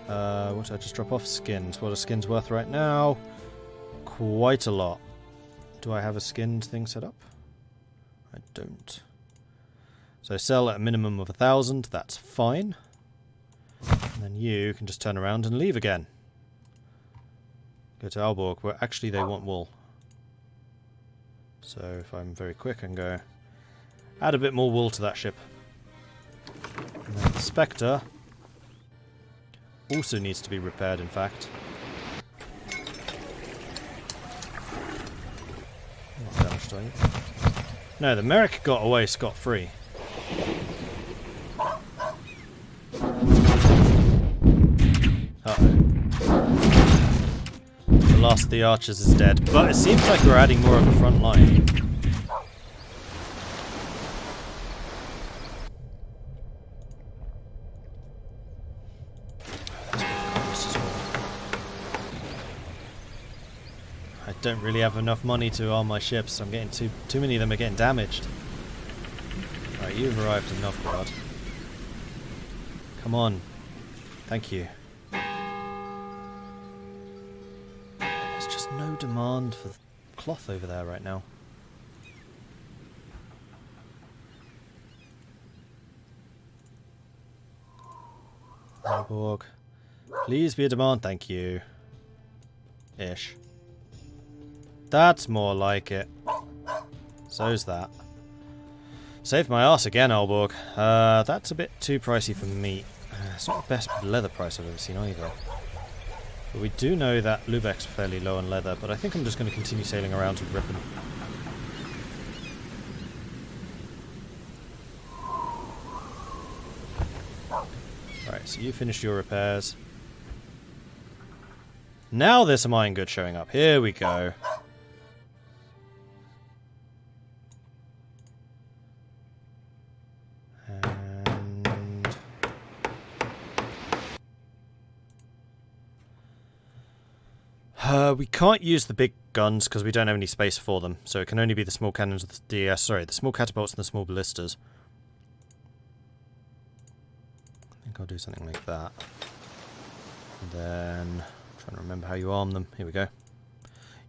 What did I just drop off? Skins. What are skins worth right now? Quite a lot. Do I have a skins thing set up? I don't. So sell at a minimum of 1,000. That's fine. And then you can just turn around and leave again. Go to Aalborg, where actually they want wool. So if I'm very quick, I can go add a bit more wool to that ship. And then the Spectre also needs to be repaired, in fact. What damage do I get? No, the Merrick got away scot-free. Uh-oh. The last of the archers is dead, but it seems like we're adding more of a front line. I don't really have enough money to arm my ships. I'm getting too many of them are getting damaged. Right, you've arrived in Novgorod. Come on. Thank you. There's just no demand for cloth over there right now. Aalborg. Please be a demand, thank you. Ish. That's more like it. So's that. Saved my arse again, Aalborg. That's a bit too pricey for meat. It's not the best leather price I've ever seen either. But we do know that Lübeck's fairly low on leather, but I think I'm just going to continue sailing around to Ripon. Right, so you finished your repairs. Now there's some iron goods showing up. Here we go. We can't use the big guns because we don't have any space for them, so it can only be the small cannons, the small catapults and the small ballistas. I think I'll do something like that. And then, I'm trying to remember how you arm them. Here we go.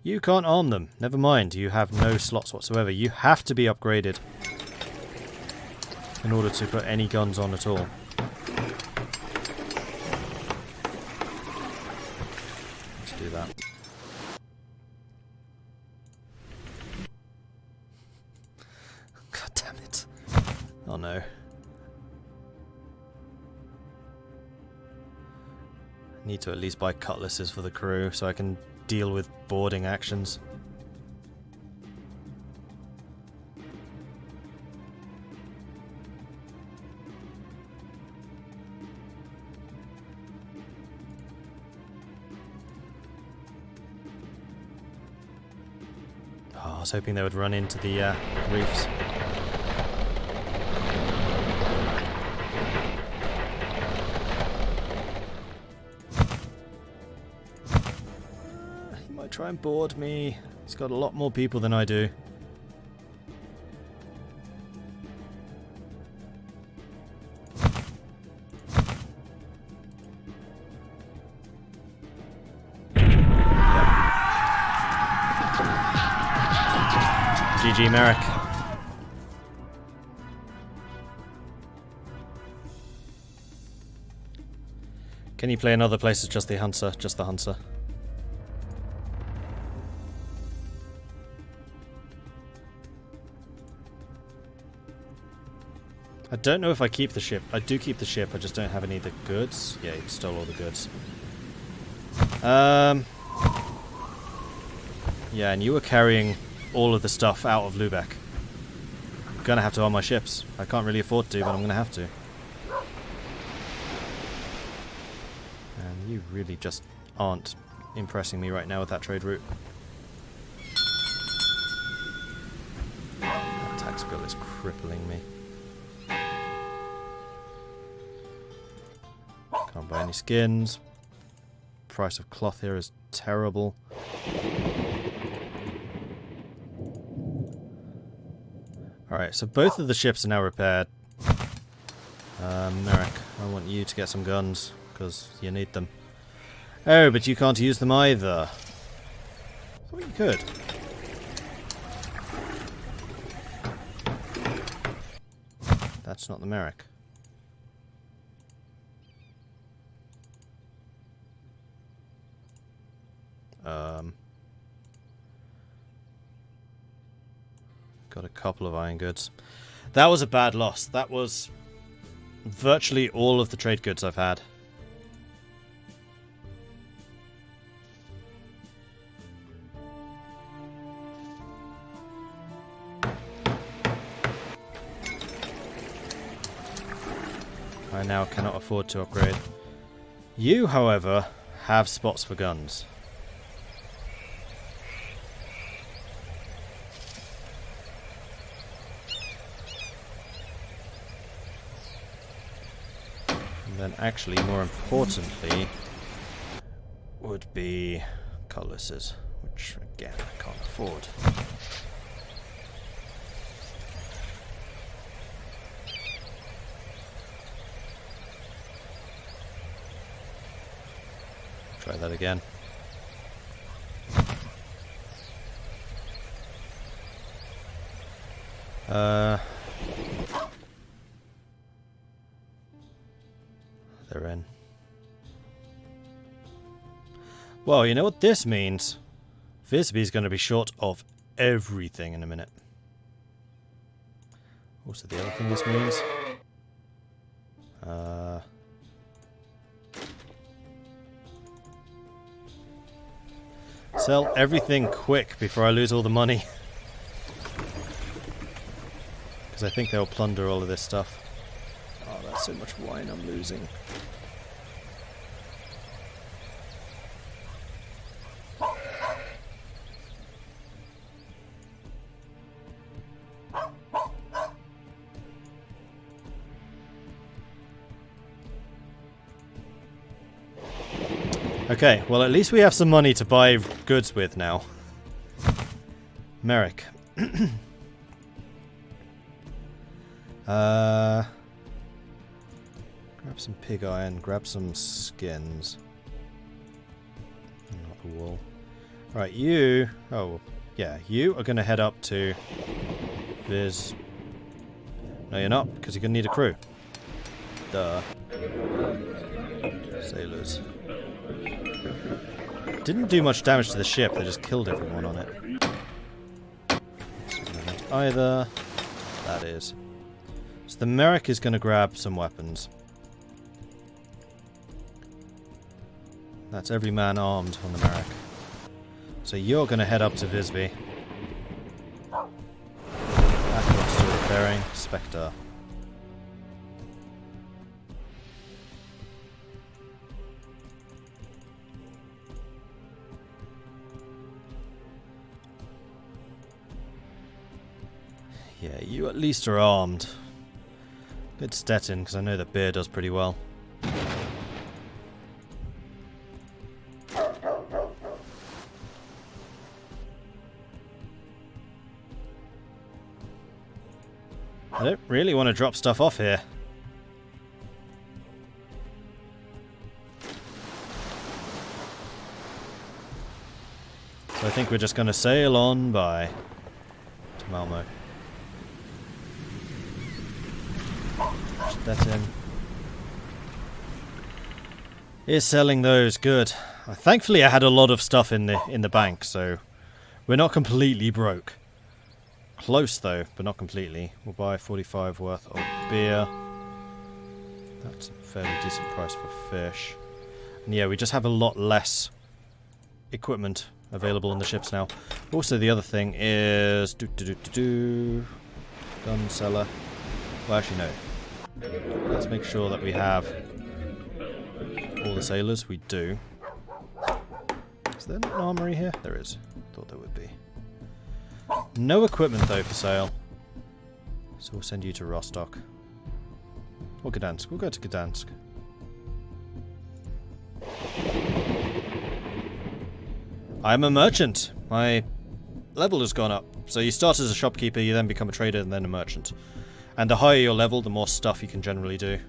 You can't arm them. Never mind, you have no slots whatsoever. You have to be upgraded in order to put any guns on at all. Let's do that. God damn it. Oh no. I need to at least buy cutlasses for the crew so I can deal with boarding actions. Oh, I was hoping they would run into the reefs. He might try and board me. He's got a lot more people than I do. GG Merrick. Can you play in other places just the Hunter? Just the Hunter. I don't know if I keep the ship. I do keep the ship, I just don't have any of the goods. Yeah, he stole all the goods. Yeah, and you were carrying all of the stuff out of Lübeck. I'm gonna have to arm my ships. I can't really afford to, but I'm gonna have to. And you really just aren't impressing me right now with that trade route. That tax bill is crippling me. Can't buy any skins. Price of cloth here is terrible. Alright, so both of the ships are now repaired. Merrick, I want you to get some guns, because you need them. Oh, but you can't use them either. I thought you could. That's not the Merrick. Got a couple of iron goods. That was a bad loss. That was virtually all of the trade goods I've had. I now cannot afford to upgrade. You, however, have spots for guns. And then actually, more importantly, would be cutlasses, which again I can't afford. Try that again. They're in. Well, you know what this means? Visby's going to be short of everything in a minute. Also, the other thing this means... sell everything quick before I lose all the money. Because I think they'll plunder all of this stuff. Oh, that's so much wine I'm losing. Okay, well at least we have some money to buy goods with now. Merrick. Grab some pig iron, grab some skins. Not the wool. Alright, you... oh, yeah, you are going to head up to Viz... No, you're not, because you're going to need a crew. Duh. Sailors. Didn't do much damage to the ship, they just killed everyone on it. Not either. That is. So the Merrick is going to grab some weapons. That's every man armed on the Merrick. So you're going to head up to Visby. Aqueducts to repairing. Spectre. Yeah, you at least are armed. Good Stettin, because I know that beer does pretty well. I don't really want to drop stuff off here. So I think we're just going to sail on by to Malmo. That in. Is selling those good. Thankfully I had a lot of stuff in the bank, so we're not completely broke. Close though, but not completely. We'll buy 45 worth of beer. That's a fairly decent price for fish. And yeah, we just have a lot less equipment available on the ships now. Also the other thing is gun seller. Well, actually no. Let's make sure that we have all the sailors. We do. Is there not an armory here? There is. Thought there would be. No equipment though for sale. So we'll send you to Rostock. Or Gdansk. We'll go to Gdansk. I'm a merchant. My level has gone up. So you start as a shopkeeper, you then become a trader, and then a merchant. And the higher your level, the more stuff you can generally do.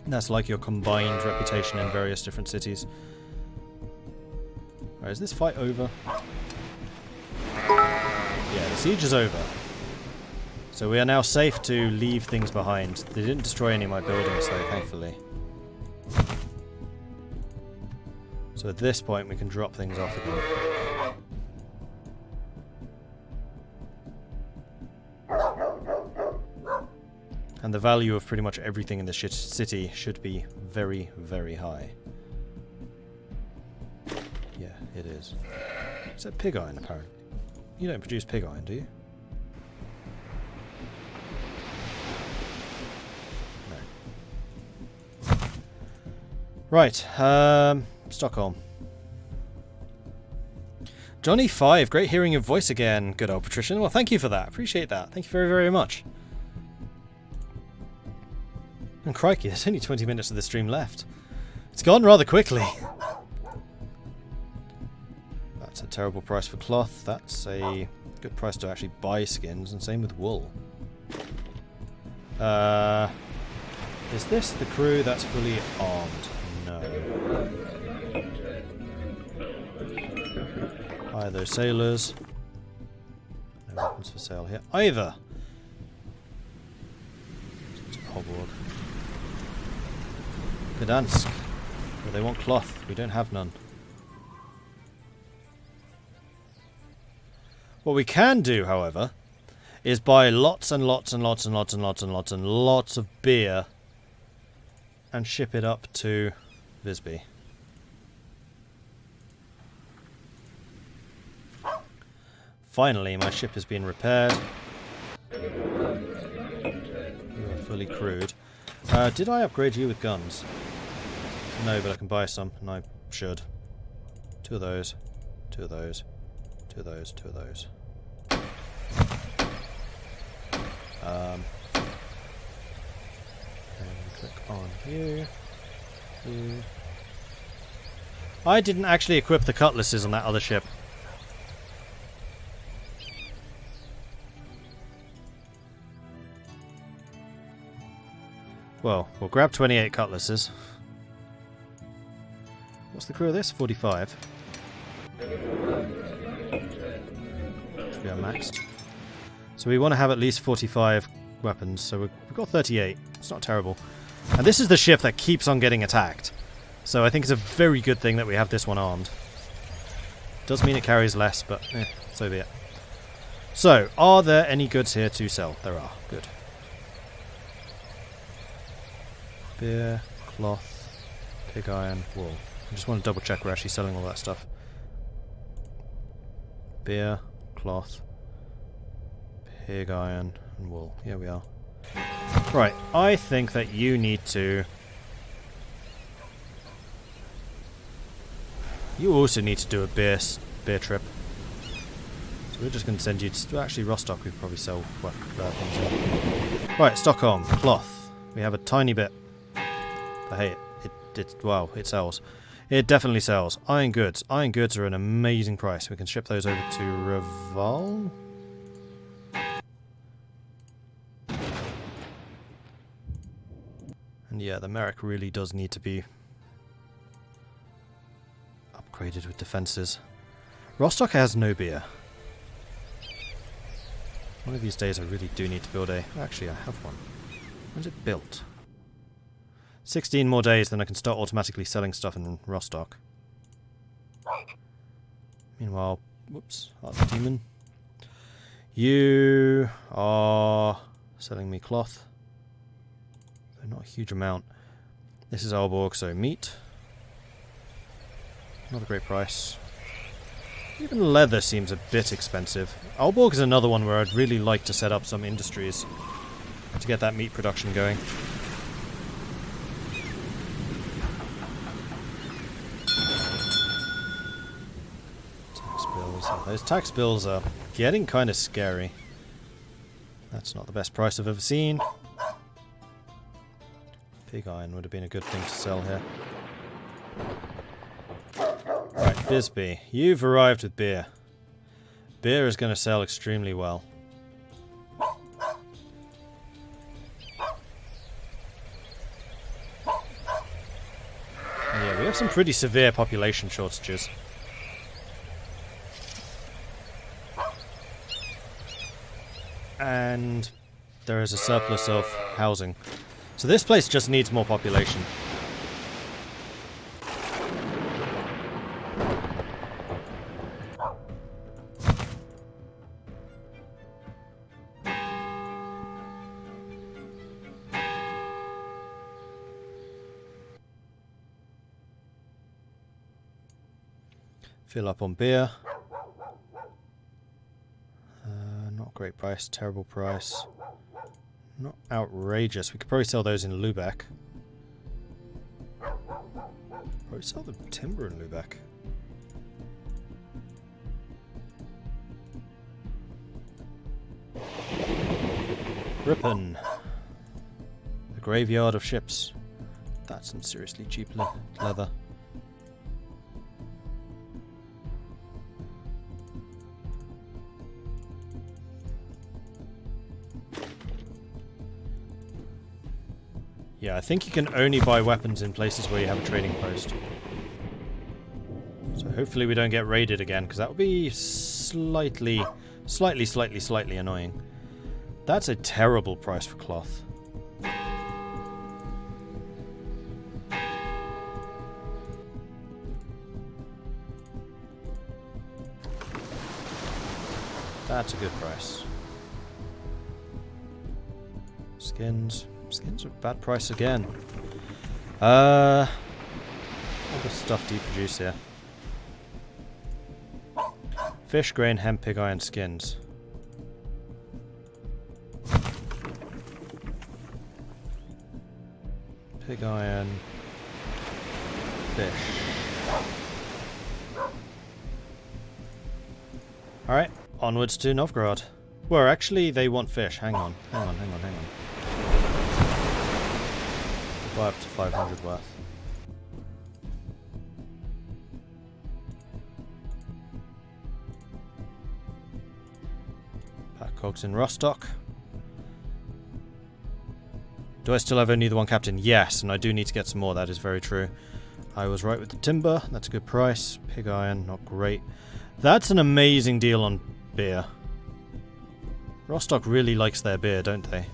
That's like your combined reputation in various different cities. Alright, is this fight over? Yeah, the siege is over. So we are now safe to leave things behind. They didn't destroy any of my buildings though, thankfully. So at this point we can drop things off again. And the value of pretty much everything in the city should be very, very high. Yeah, it is. Is that pig iron, apparently? You don't produce pig iron, do you? No. Right, Stockholm. Johnny 5, great hearing your voice again, good old Patrician. Well, thank you for that. Appreciate that. Thank you very, very much. And crikey, there's only 20 minutes of the stream left. It's gone rather quickly. That's a terrible price for cloth. That's a good price to actually buy skins, and same with wool. Is this the crew that's fully armed? No. Hi, those sailors. No weapons for sale here either. Hobboard. Gdansk. Well, they want cloth. We don't have none. What we can do, however, is buy lots and lots and lots and lots and lots and lots and lots of beer and ship it up to Visby. Finally, my ship has been repaired. You are fully crewed. Did I upgrade you with guns? No, but I can buy some, and I should. 2 of those. 2 of those. 2 of those. 2 of those. And click on you. You. I didn't actually equip the cutlasses on that other ship. Well, we'll grab 28 cutlasses. What's the crew of this? 45. Should be unmaxed. So we want to have at least 45 weapons, so we've got 38. It's not terrible. And this is the ship that keeps on getting attacked. So I think it's a very good thing that we have this one armed. Does mean it carries less, but so be it. So, are there any goods here to sell? There are. Good. Beer, cloth, pig iron, wool. I just want to double check we're actually selling all that stuff. Beer, cloth, pig iron, and wool. Here we are. Right, I think that you need to... You also need to do a beer trip. So we're just going to send you to... Actually, Rostock we could probably sell things in. Right, Stockholm, cloth. We have a tiny bit. But hey, wow, it sells. It definitely sells. Iron goods. Iron goods are an amazing price. We can ship those over to Reval. And yeah, the Merrick really does need to be upgraded with defences. Rostock has no beer. One of these days I really do need to build a... Actually, I have one. When's it built? 16 more days, then I can start automatically selling stuff in Rostock. Meanwhile, whoops, Archdemon. You are selling me cloth. Though not a huge amount. This is Aalborg, so meat. Not a great price. Even leather seems a bit expensive. Aalborg is another one where I'd really like to set up some industries to get that meat production going. Those tax bills are getting kind of scary. That's not the best price I've ever seen. Pig iron would have been a good thing to sell here. Right, Visby, you've arrived with beer. Beer is going to sell extremely well. have some pretty severe population shortages. And there is a surplus of housing. So this place just needs more population. Fill up on beer. Not great price, terrible price. Not outrageous. We could probably sell those in Lubeck. Probably sell the timber in Lubeck. Ripon. The graveyard of ships. That's some seriously cheap leather. Yeah, I think you can only buy weapons in places where you have a trading post. So hopefully we don't get raided again, because that would be slightly annoying. That's a terrible price for cloth. That's a good price. Skins. Skins are a bad price again. What other stuff do you produce here? Fish, grain, hemp, pig iron, skins. Pig iron. Fish. Alright, onwards to Novgorod. Well, actually, they want fish. Hang on. Buy up to 500 worth. Pack cogs in Rostock. Do I still have only the one captain? Yes, and I do need to get some more, that is very true. I was right with the timber, that's a good price. Pig iron, not great. That's an amazing deal on beer. Rostock really likes their beer, don't they?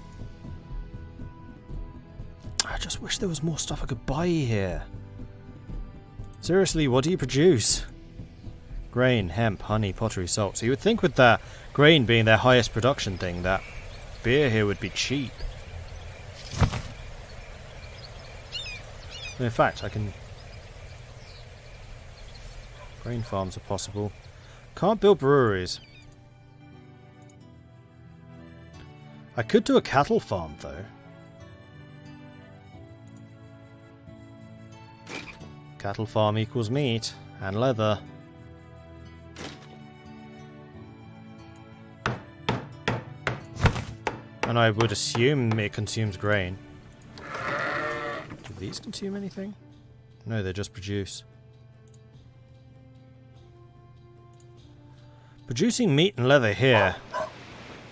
I just wish there was more stuff I could buy here. Seriously, what do you produce? Grain, hemp, honey, pottery, salt. So you would think with that grain being their highest production thing, that beer here would be cheap. In fact, I can... Grain farms are possible. Can't build breweries. I could do a cattle farm, though. Cattle farm equals meat and leather. And I would assume it consumes grain. Do these consume anything? No, they just produce. Producing meat and leather here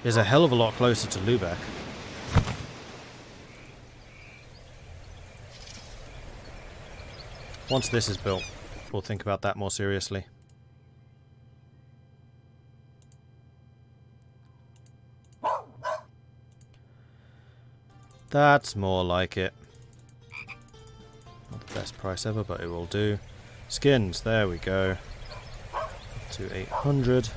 is a hell of a lot closer to Lubeck. Once this is built, we'll think about that more seriously. That's more like it. Not the best price ever, but it will do. Skins, there we go. Up to 800.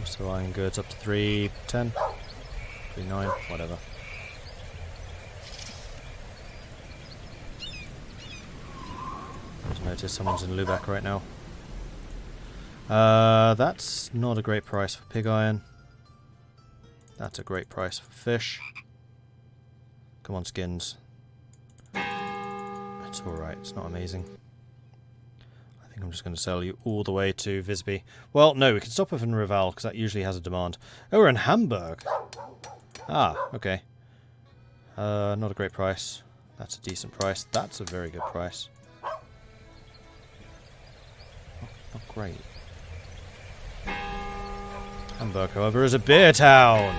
Also iron goods up to 310. 39, whatever. Just noticed someone's in Lubeck right now. That's not a great price for pig iron. That's a great price for fish. Come on, skins. It's alright, it's not amazing. I think I'm just going to sell you all the way to Visby. Well, no, we can stop off in Reval, because that usually has a demand. Oh, we're in Hamburg! Ah, okay. Not a great price. That's a decent price. That's a very good price. Not great. Hamburg, however, is a beer town!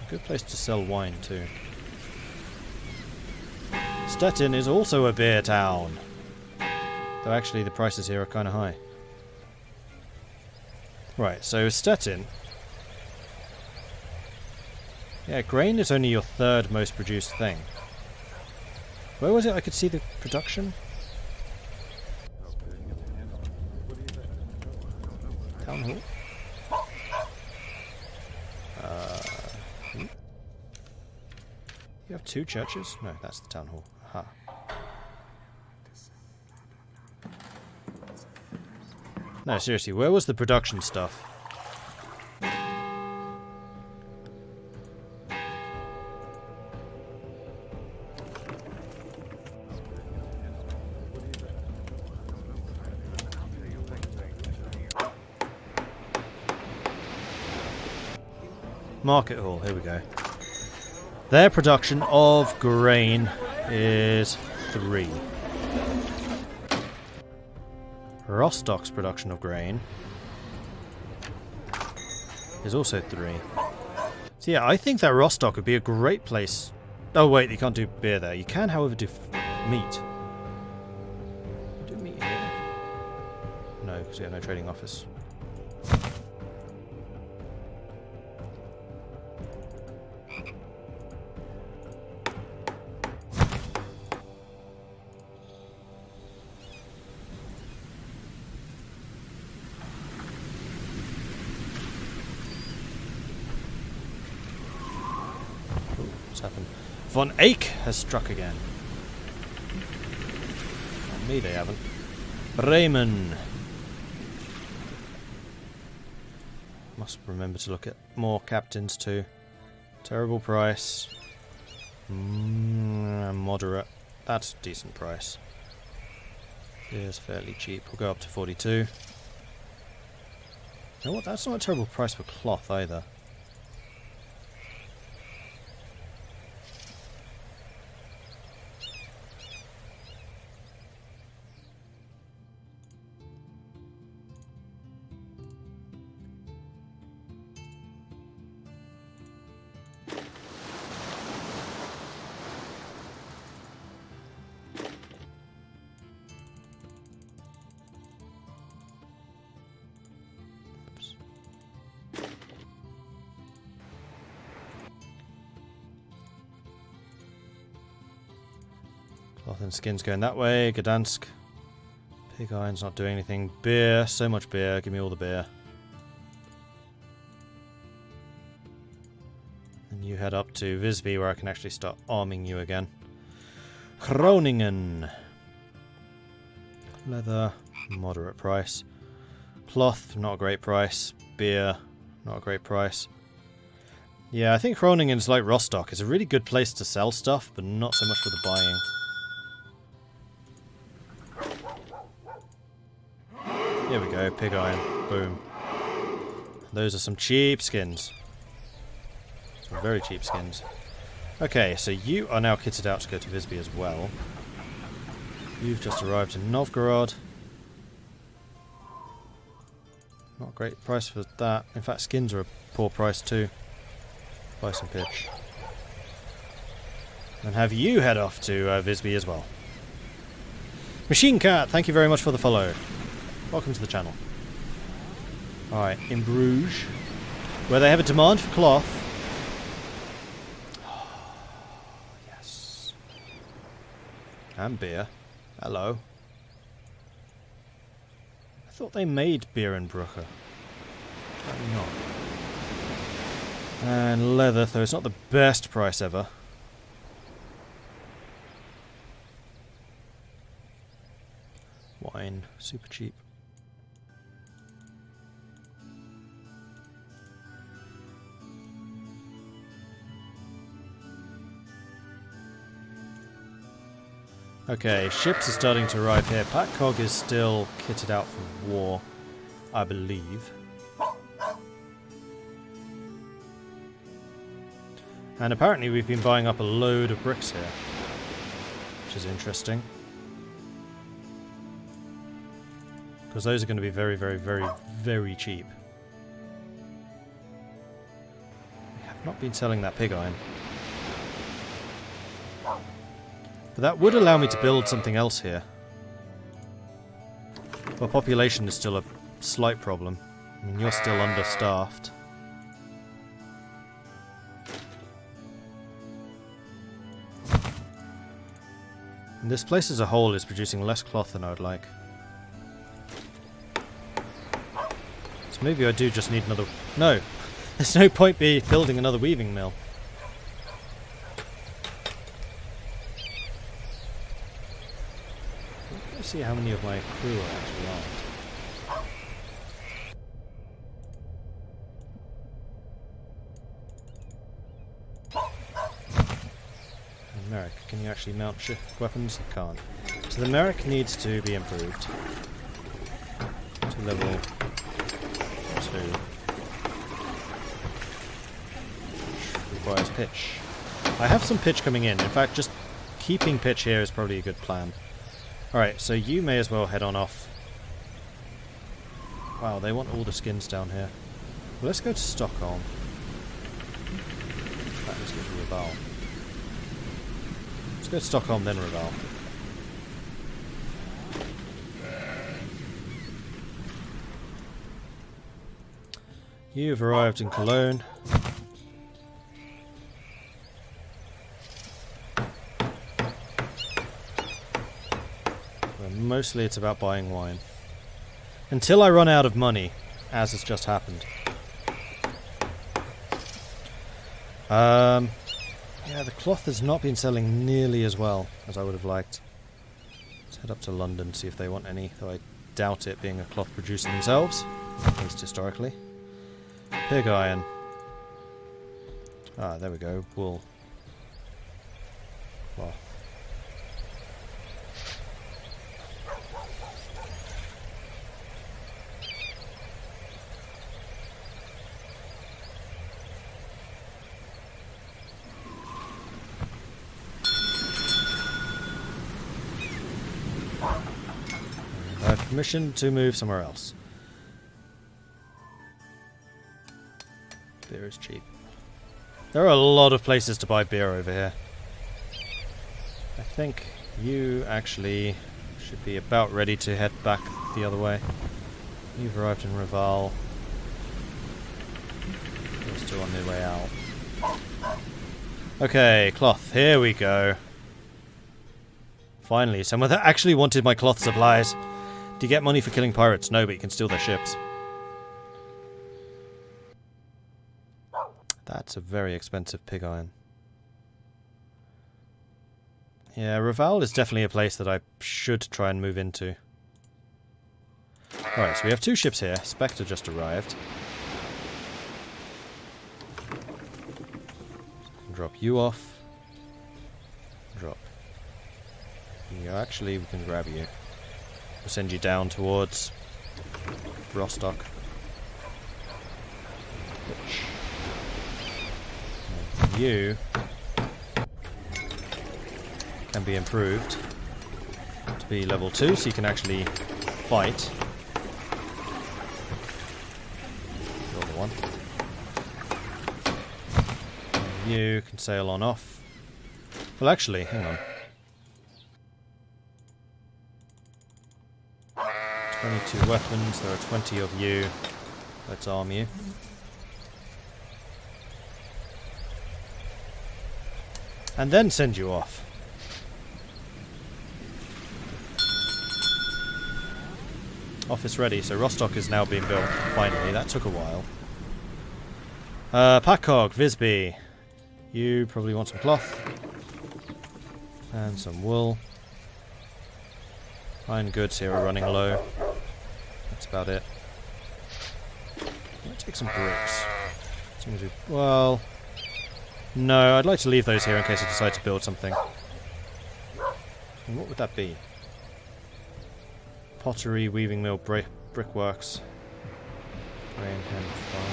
Good place to sell wine too. Stettin is also a beer town. Though actually the prices here are kind of high. Right, so Stettin. Yeah, grain is only your third most produced thing. Where was it I could see the production? Town hall? You have two churches? No, that's the town hall. Aha. No, seriously, where was the production stuff? Market hall, here we go. Their production of grain is 3. Rostock's production of grain is also 3. So yeah, I think that Rostock would be a great place. Oh wait, you can't do beer there. You can, however, do meat. Do meat here? No, because we have no trading office. Happened. Von Eyck has struck again. Not me, they haven't. Bremen. Must remember to look at more captains too. Terrible price. Moderate. That's a decent price. Here's fairly cheap. We'll go up to 42. You know what? That's not a terrible price for cloth either. Cloth and skins going that way. Gdansk. Pig iron's not doing anything. Beer. So much beer. Give me all the beer. And you head up to Visby where I can actually start arming you again. Groningen. Leather. Moderate price. Cloth. Not a great price. Beer. Not a great price. Yeah, I think Groningen's like Rostock. It's a really good place to sell stuff, but not so much for the buying. Here we go, pig iron. Boom. Those are some cheap skins. Some very cheap skins. Okay, so you are now kitted out to go to Visby as well. You've just arrived in Novgorod. Not a great price for that. In fact, skins are a poor price too. Buy some pitch. And have you head off to Visby as well. Machine Cat, thank you very much for the follow. Welcome to the channel. Alright, in Bruges, where they have a demand for cloth. Yes. And beer. Hello. I thought they made beer in Brugge. Apparently not. And leather, though it's not the best price ever. Wine, super cheap. Okay, ships are starting to arrive here. Patcog is still kitted out for war, I believe. And apparently we've been buying up a load of bricks here, which is interesting. Because those are going to be very, very, very, very cheap. We have Not been selling that pig iron. But that would allow me to build something else here. Well, population is still a slight problem. I mean, you're still understaffed. And this place as a whole is producing less cloth than I would like. So maybe I do just need another... No! There's no point building another weaving mill. Let's see how many of my crew are actually armed. Merrick, can you actually mount weapons? You can't. So the Merrick needs to be improved to level 2. Requires pitch. I have some pitch coming in. In fact, just keeping pitch here is probably a good plan. Alright, so you may as well head on off. Wow, they want all the skins down here. Well, let's go to Stockholm. That is good for Raval. Let's go to Stockholm, then Raval. You've arrived in Cologne. Mostly it's about buying wine. Until I run out of money, as has just happened. Yeah, the cloth has not been selling nearly as well as I would have liked. Let's head up to London, see if they want any, though I doubt it being a cloth producer themselves, at least historically. Pig iron. Ah, there we go. Wool. Well. I have permission to move somewhere else. Beer is cheap. There are a lot of places to buy beer over here. I think you actually should be about ready to head back the other way. You've arrived in Raval. You're still on the way out. Okay, cloth. Here we go. Finally, someone that actually wanted my cloth supplies. Do you get money for killing pirates? No, but you can steal their ships. That's a very expensive pig iron. Yeah, Raval is definitely a place that I should try and move into. Alright, so we have 2 ships here. Spectre just arrived. Drop you off. Drop. You actually, we can grab you. We'll send you down towards Rostock. Which you can be improved to be level 2, so you can actually fight. You're the one. And you can sail on off. Well, actually, hang on. 22 weapons, there are 20 of you. Let's arm you. And then send you off. Office ready, so Rostock is now being built, finally. That took a while. Packcog, Visby. You probably want some cloth. And some wool. Iron goods here are running low. That's about it. Let's take some bricks. Well... No, I'd like to leave those here in case I decide to build something. And what would that be? Pottery, weaving mill, brickworks. Grain, hand, farm.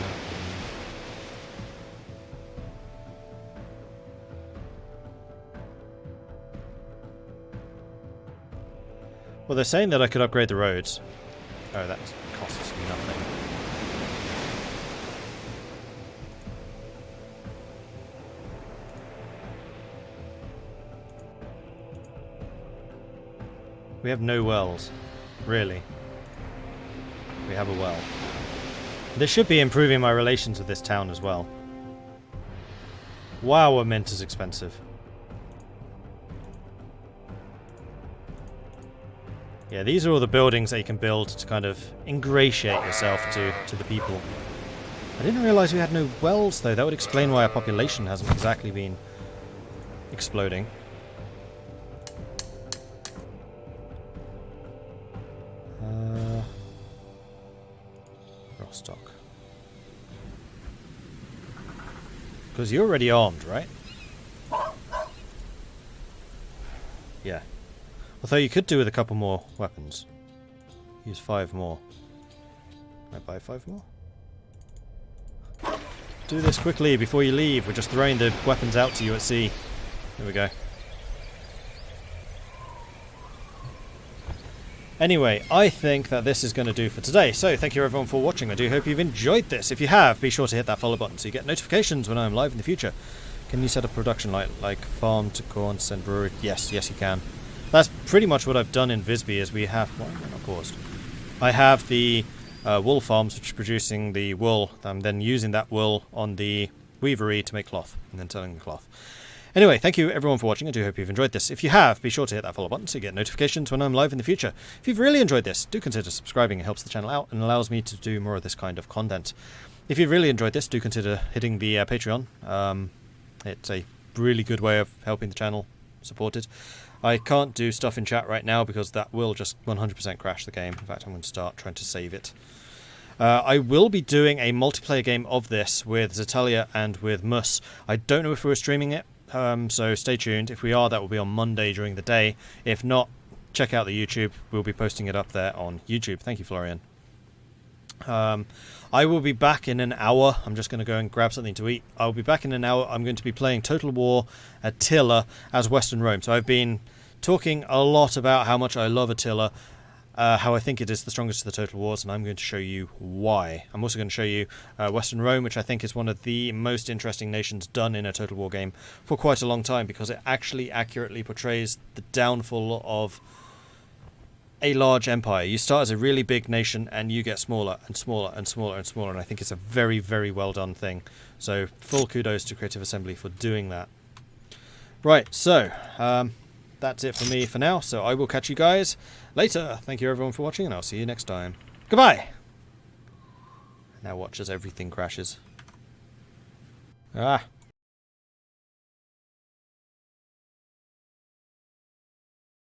Well, they're saying that I could upgrade the roads. Oh, that costs me nothing. We have no wells. Really. We have a well. This should be improving my relations with this town as well. Wow, a mint is expensive. Yeah, these are all the buildings that you can build to kind of ingratiate yourself to the people. I didn't realise we had no wells, though. That would explain why our population hasn't exactly been exploding. Rostock. Because you're already armed, right? Yeah. Although you could do with a couple more weapons. Use 5 more. Can I buy 5 more? Do this quickly before you leave. We're just throwing the weapons out to you at sea. There we go. Anyway, I think that this is going to do for today. So, thank you everyone for watching. I do hope you've enjoyed this. If you have, be sure to hit that follow button so you get notifications when I'm live in the future. Can you set up production like farm to corn, send brewery? Yes, yes you can. That's pretty much what I've done in Visby, is we have... Why am I not paused? I have the wool farms, which are producing the wool. I'm then using that wool on the weavery to make cloth, and then selling the cloth. Anyway, thank you everyone for watching. I do hope you've enjoyed this. If you have, be sure to hit that follow button so you get notifications when I'm live in the future. If you've really enjoyed this, do consider subscribing. It helps the channel out and allows me to do more of this kind of content. If you've really enjoyed this, do consider hitting the Patreon. It's a really good way of helping the channel support it. I can't do stuff in chat right now because that will just 100% crash the game. In fact, I'm going to start trying to save it. I will be doing a multiplayer game of this with Zetalia and with Mus. I don't know if we're streaming it. So stay tuned. If we are, that will be on Monday during the day. If not, check out the YouTube. We'll be posting it up there on YouTube. Thank you, Florian. I will be back in an hour. I'm just going to go and grab something to eat. I'll be back in an hour. I'm going to be playing Total War Attila as Western Rome. So I've been talking a lot about how much I love Attila, how I think it is the strongest of the Total Wars, and I'm going to show you why. I'm also going to show you Western Rome, which I think is one of the most interesting nations done in a Total War game for quite a long time, because it actually accurately portrays the downfall of a large empire. You start as a really big nation and you get smaller and smaller and smaller and smaller, and I think it's a very, very well done thing. So full kudos to Creative Assembly for doing that. Right, so that's it for me for now, so I will catch you guys later. Thank you everyone for watching, and I'll see you next time. Goodbye! Now watch as everything crashes. Ah.